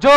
جو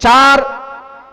4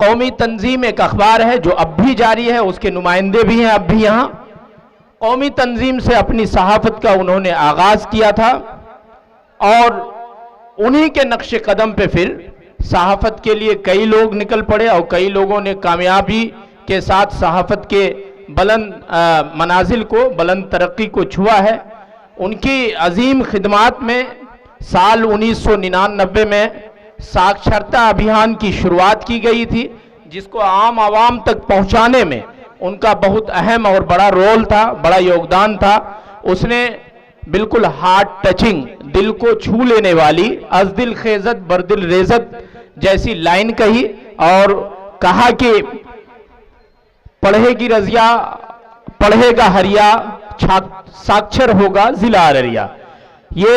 قومی تنظیم ایک اخبار ہے جو اب بھی جاری ہے، اس کے نمائندے بھی ہیں اب بھی یہاں. قومی تنظیم سے اپنی صحافت کا انہوں نے آغاز کیا تھا اور انہی کے نقش قدم پہ پھر صحافت کے لیے کئی لوگ نکل پڑے اور کئی لوگوں نے کامیابی کے ساتھ صحافت کے بلند منازل کو، بلند ترقی کو چھوا ہے. ان کی عظیم خدمات میں سال 1999 میں ساکشرتا ابھیان کی شروعات کی گئی تھی، جس کو عام عوام تک پہنچانے میں ان کا بہت اہم اور بڑا رول تھا، بڑا یوگدان تھا. اس نے بالکل ہارٹ ٹچنگ، دل کو چھو لینے والی از دل خیزت بر دل ریزت جیسی لائن کہی اور کہا کہ پڑھے گی رضیا پڑھے گا ہریا ساکشر ہوگا ضلع ارریا. یہ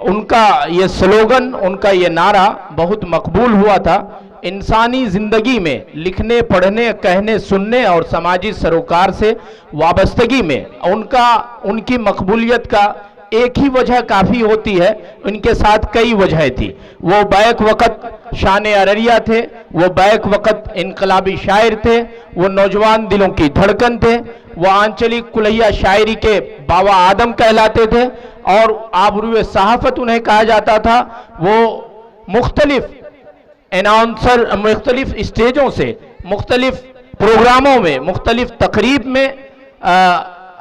ان کا یہ سلوگن، ان کا یہ نعرہ بہت مقبول ہوا تھا. انسانی زندگی میں لکھنے، پڑھنے، کہنے، سننے اور سماجی سروکار سے وابستگی میں ان کی مقبولیت کا ایک ہی وجہ کافی ہوتی ہے، ان کے ساتھ کئی وجہیں تھی. وہ بیک وقت شان ارریا تھے، وہ بیک وقت انقلابی شاعر تھے، وہ نوجوان دلوں کی دھڑکن تھے، وہ آنچلک کلہیا شاعری کے بابا آدم کہلاتے تھے اور آبروئے صحافت انہیں کہا جاتا تھا. وہ مختلف اناؤنسر، مختلف اسٹیجوں سے، مختلف پروگراموں میں، مختلف تقریب میں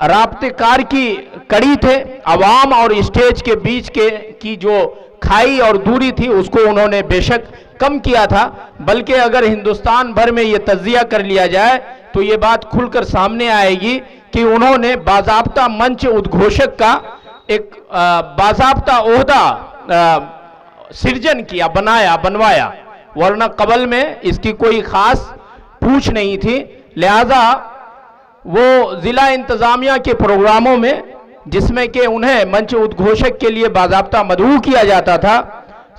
رابطے کار کی کڑی تھے. عوام اور اسٹیج کے بیچ کی جو کھائی اور دوری تھی اس کو انہوں نے بے شک کم کیا تھا، بلکہ اگر ہندوستان بھر میں یہ تجزیہ کر لیا جائے تو یہ بات کھل کر سامنے آئے گی کہ انہوں نے باضابطہ منچ ادگھوشک کا ایک باضابطہ عہدہ سرجن کیا، بنوایا، ورنہ قبل میں اس کی کوئی خاص پوچھ نہیں تھی. لہذا وہ ضلع انتظامیہ کے پروگراموں میں، جس میں کہ انہیں منچ ادگھوشک کے لیے باضابطہ مدعو کیا جاتا تھا،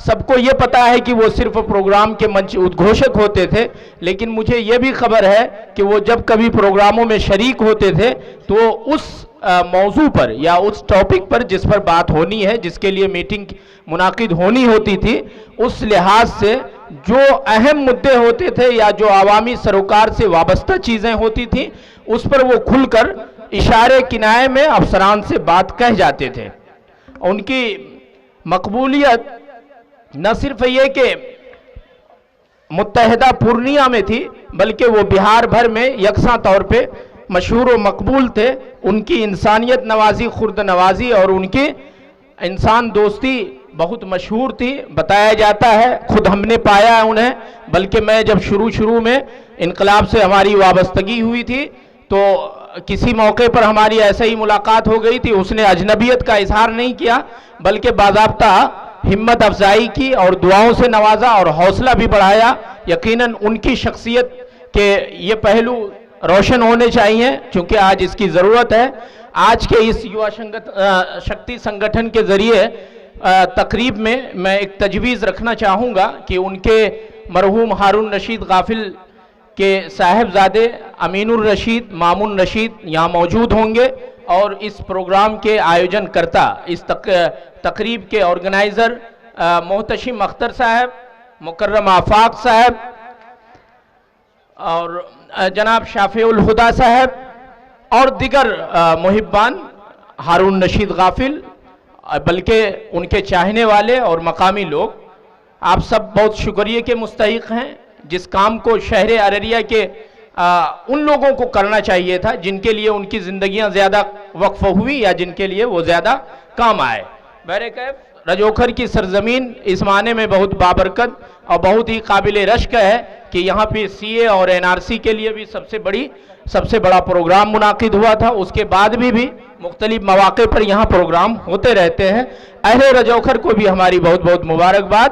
سب کو یہ پتا ہے کہ وہ صرف پروگرام کے منچ ادگھوشک ہوتے تھے، لیکن مجھے یہ بھی خبر ہے کہ وہ جب کبھی پروگراموں میں شریک ہوتے تھے تو اس موضوع پر یا اس ٹاپک پر جس پر بات ہونی ہے، جس کے لیے میٹنگ منعقد ہونی ہوتی تھی، اس لحاظ سے جو اہم مدے ہوتے تھے یا جو عوامی سروکار سے وابستہ چیزیں ہوتی تھیں اس پر وہ کھل کر اشارے کنائے میں افسران سے بات کہہ جاتے تھے. ان کی مقبولیت نہ صرف یہ کہ متحدہ پورنیہ میں تھی بلکہ وہ بہار بھر میں یکساں طور پہ مشہور و مقبول تھے. ان کی انسانیت نوازی، خرد نوازی اور ان کی انسان دوستی بہت مشہور تھی. بتایا جاتا ہے، خود ہم نے پایا ہے انہیں، بلکہ میں جب شروع میں انقلاب سے ہماری وابستگی ہوئی تھی تو کسی موقع پر ہماری ایسے ہی ملاقات ہو گئی تھی. اس نے اجنبیت کا اظہار نہیں کیا بلکہ باضابطہ ہمت افزائی کی اور دعاؤں سے نوازا اور حوصلہ بھی بڑھایا. یقیناً ان کی شخصیت کے یہ پہلو روشن ہونے چاہیے چونکہ آج اس کی ضرورت ہے. آج کے اس یووا شکتی سنگٹھن کے ذریعے تقریب میں ایک تجویز رکھنا چاہوں گا کہ ان کے مرحوم ہارون رشید غافل کے صاحبزادے امین الرشید، مامون رشید یہاں موجود ہوں گے اور اس پروگرام کے آیوجن کرتا، اس تقریب کے آرگنائزر محتشم اختر صاحب، مکرم آفاق صاحب اور جناب شافع الہدا صاحب اور دیگر محبان ہارون رشید غافل، بلکہ ان کے چاہنے والے اور مقامی لوگ، آپ سب بہت شکریہ کے مستحق ہیں. جس کام کو شہر ارریا کے ان لوگوں کو کرنا چاہیے تھا جن کے لیے ان کی زندگیاں زیادہ وقف ہوئی یا جن کے لیے وہ زیادہ کام آئے. بہرکیف رجوکھر کی سرزمین اس معنی میں بہت بابرکت اور بہت ہی قابل رشک ہے کہ یہاں پہ سی اے اور این آر سی کے لیے بھی سب سے بڑا پروگرام منعقد ہوا تھا. اس کے بعد بھی مختلف مواقع پر یہاں پروگرام ہوتے رہتے ہیں. اہل رجوکھر کو بھی ہماری بہت بہت مبارکباد.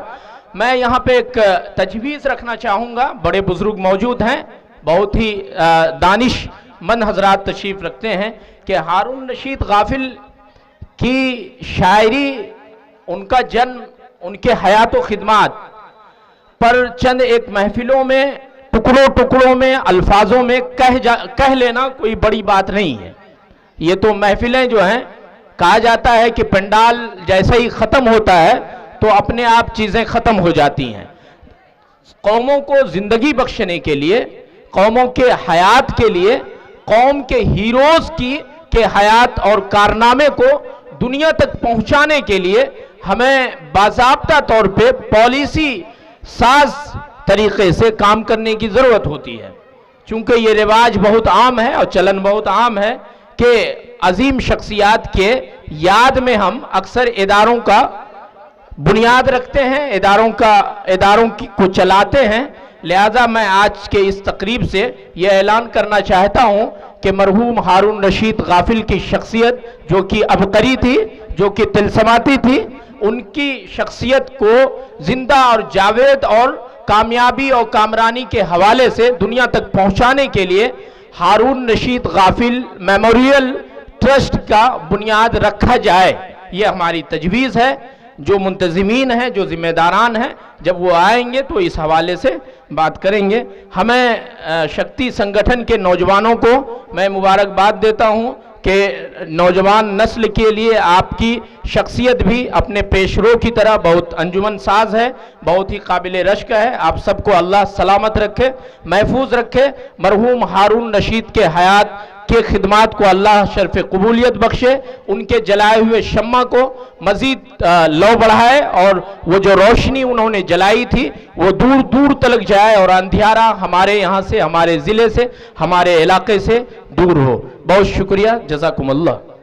میں یہاں پہ ایک تجویز رکھنا چاہوں گا. بڑے بزرگ موجود ہیں، بہت ہی دانش مند حضرات تشریف رکھتے ہیں کہ ہارون رشید غافل کی شاعری، ان کا جنم، ان کے حیات و خدمات پر چند ایک محفلوں میں ٹکڑوں میں الفاظوں میں کہہ لینا کوئی بڑی بات نہیں ہے. یہ تو محفلیں جو ہیں، کہا جاتا ہے کہ پنڈال جیسے ہی ختم ہوتا ہے تو اپنے آپ چیزیں ختم ہو جاتی ہیں. قوموں کو زندگی بخشنے کے لیے، قوموں کے حیات کے لیے، قوم کے ہیروز کے حیات اور کارنامے کو دنیا تک پہنچانے کے لیے ہمیں باضابطہ طور پہ پالیسی ساز طریقے سے کام کرنے کی ضرورت ہوتی ہے۔ چونکہ یہ رواج بہت عام ہے اور چلن بہت عام ہے کہ عظیم شخصیات کے یاد میں ہم اکثر اداروں کا بنیاد رکھتے ہیں، اداروں کو چلاتے ہیں۔ لہذا میں آج کے اس تقریب سے یہ اعلان کرنا چاہتا ہوں کہ مرحوم ہارون رشید غافل کی شخصیت جو کہ عبقری تھی، جو کہ طلسماتی تھی، ان کی شخصیت کو زندہ اور جاوید اور کامیابی اور کامرانی کے حوالے سے دنیا تک پہنچانے کے لیے ہارون رشید غافل میموریل ٹرسٹ کا بنیاد رکھا جائے۔ یہ ہماری تجویز ہے۔ جو منتظمین ہیں، جو ذمہ داران ہیں، جب وہ آئیں گے تو اس حوالے سے بات کریں گے۔ ہمیں شکتی سنگٹھن کے نوجوانوں کو میں مبارکباد دیتا ہوں کہ نوجوان نسل کے لیے آپ کی شخصیت بھی اپنے پیشرو کی طرح بہت انجمن ساز ہے، بہت ہی قابل رشک ہے۔ آپ سب کو اللہ سلامت رکھے، محفوظ رکھے۔ مرحوم ہارون رشید کے حیات کے خدمات کو اللہ شرف قبولیت بخشے، ان کے جلائے ہوئے شمع کو مزید لو بڑھائے، اور وہ جو روشنی انہوں نے جلائی تھی وہ دور دور تلک جائے، اور اندھیارا ہمارے یہاں سے، ہمارے ضلع سے، ہمارے علاقے سے دور ہو۔ بہت شکریہ، جزاکم اللہ۔